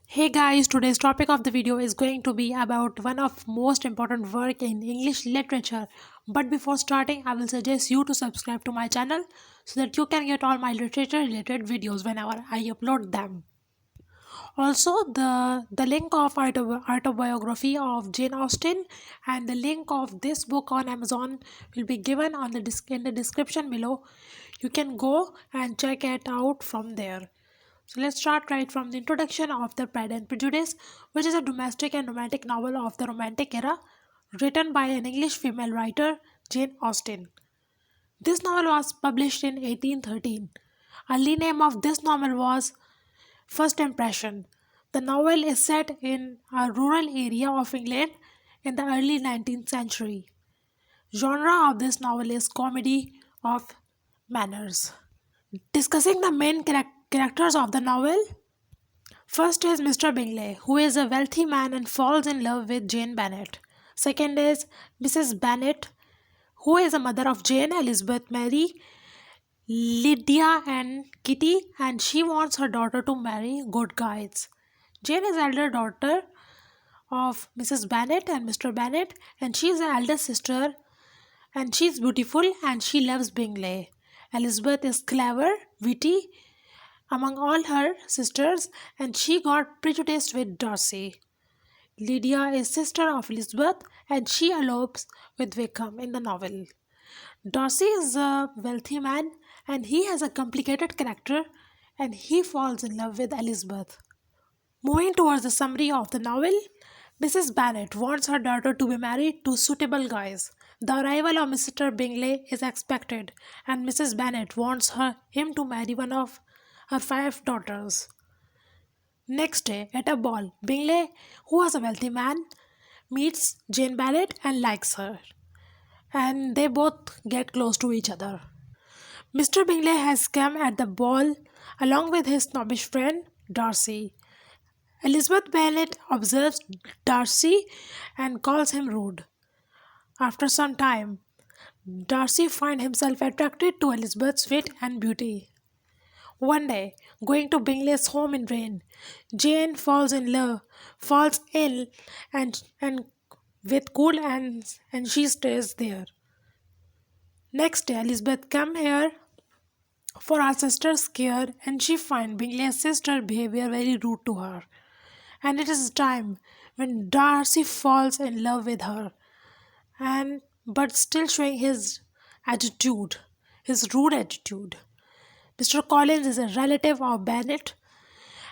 Hey guys, today's topic of the video is going to be about one of most important work in English literature. But before starting, I will suggest you to subscribe to my channel so that you can get all my literature related videos whenever I upload them. Also, the link of autobiography of Jane Austen and the link of this book on Amazon will be given on in the description below. You can go and check it out from there. So let's start right from the introduction of the Pride and Prejudice, which is a domestic and romantic novel of the Romantic era, written by an English female writer, Jane Austen. This novel was published in 1813. Early name of this novel was First Impression. The novel is set in a rural area of England in the early 19th century. Genre of this novel is comedy of manners. Discussing the main characters of the novel, first is Mr. Bingley, who is a wealthy man and falls in love with Jane Bennet. Second is Mrs. Bennet, who is a mother of Jane, Elizabeth, Mary, Lydia, and Kitty, and she wants her daughter to marry good guys. Jane is elder daughter of Mrs. Bennet and Mr. Bennet, and she is the elder sister, and she is beautiful and she loves Bingley. Elizabeth is clever, witty, among all her sisters, and she got prejudiced with Darcy. Lydia is sister of Elizabeth and she elopes with Wickham in the novel. Darcy is a wealthy man and he has a complicated character and he falls in love with Elizabeth. Moving towards the summary of the novel, Mrs. Bennet wants her daughter to be married to suitable guys. The arrival of Mr. Bingley is expected, and Mrs. Bennet wants him to marry one of her five daughters. Next day, at a ball, Bingley, who was a wealthy man, meets Jane Bennet and likes her, and they both get close to each other. Mr. Bingley has come at the ball along with his snobbish friend Darcy. Elizabeth Bennet observes Darcy and calls him rude. After some time, Darcy finds himself attracted to Elizabeth's wit and beauty. One day, going to Bingley's home in rain, Jane falls ill, and with cold and she stays there. Next day, Elizabeth comes here for her sister's care, and she finds Bingley's sister behavior very rude to her. And it is time when Darcy falls in love with her, and but still showing attitude, his rude attitude. Mr. Collins is a relative of Bennet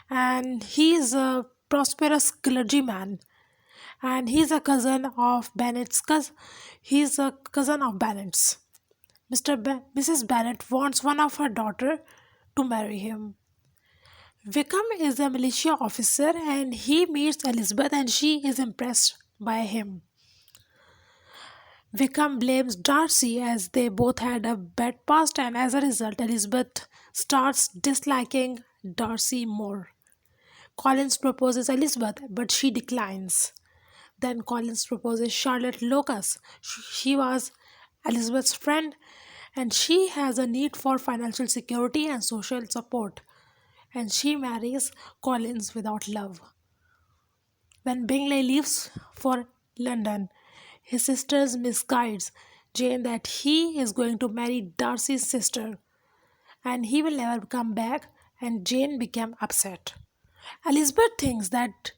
and he is a prosperous clergyman and he's a cousin of Bennet's cousin. He's a cousin of Bennet's. Mrs. Bennet wants one of her daughter to marry him. Wickham is a militia officer and he meets Elizabeth and she is impressed by him. Wickham blames Darcy as they both had a bad past, and as a result, Elizabeth starts disliking Darcy more. Collins proposes Elizabeth, but she declines. Then Collins proposes Charlotte Locust. She was Elizabeth's friend, and she has a need for financial security and social support, and she marries Collins without love. When Bingley leaves for London, his sisters misguides Jane that he is going to marry Darcy's sister and he will never come back, and Jane became upset. Elizabeth thinks that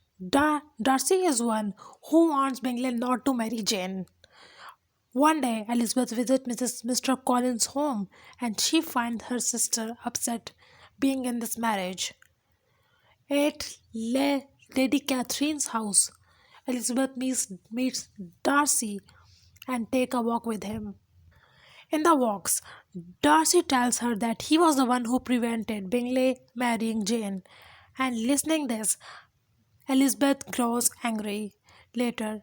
Darcy is one who wants Bingley not to marry Jane. One day, Elizabeth visits Mr. Collins' home and she finds her sister upset being in this marriage. At Lady Catherine's house, Elizabeth meets Darcy and take a walk with him. In the walks, Darcy tells her that he was the one who prevented Bingley marrying Jane, and listening this, Elizabeth grows angry. Later,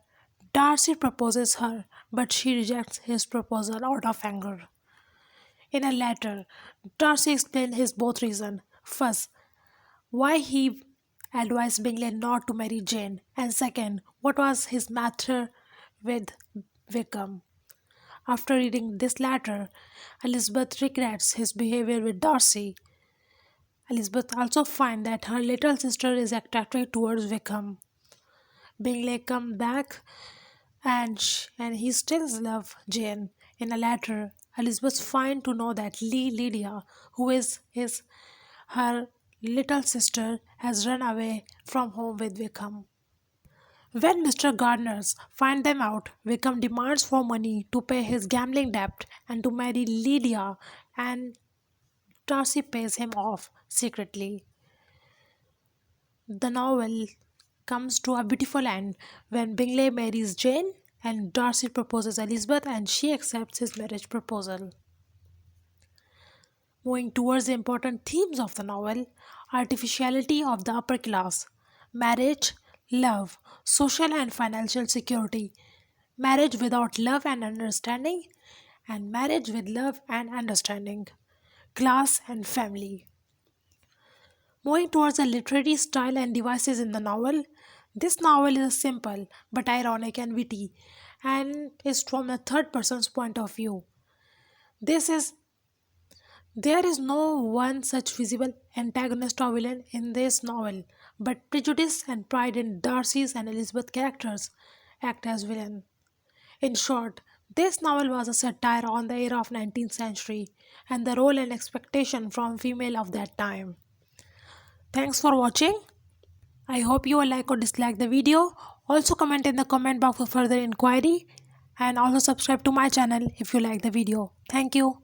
Darcy proposes her, but she rejects his proposal out of anger. In a letter, Darcy explains his both reasons. First, why he advised Bingley not to marry Jane, and second, what was his matter with Wickham. After reading this letter, Elizabeth regrets his behavior with Darcy. Elizabeth also finds that her little sister is attracted towards Wickham. Bingley come back and he still loves Jane. In a letter, Elizabeth finds to know that Lydia, who is her little sister, has run away from home with Wickham. When Mr. Gardner's find them out, Wickham demands for money to pay his gambling debt and to marry Lydia, and Darcy pays him off secretly. The novel comes to a beautiful end when Bingley marries Jane and Darcy proposes Elizabeth and she accepts his marriage proposal. Moving towards the important themes of the novel: artificiality of the upper class, marriage, love, social and financial security, marriage without love and understanding, and marriage with love and understanding, class and family. Moving towards the literary style and devices in the novel, this novel is simple but ironic and witty and is from a third person's point of view. This is There is no one such visible antagonist or villain in this novel, but prejudice and pride in Darcy's and Elizabeth characters act as villain. In short, this novel was a satire on the era of 19th century and the role and expectation from female of that time. Thanks for watching. I hope you will like or dislike the video. Also comment in the comment box for further inquiry and also subscribe to my channel if you like the video. Thank you.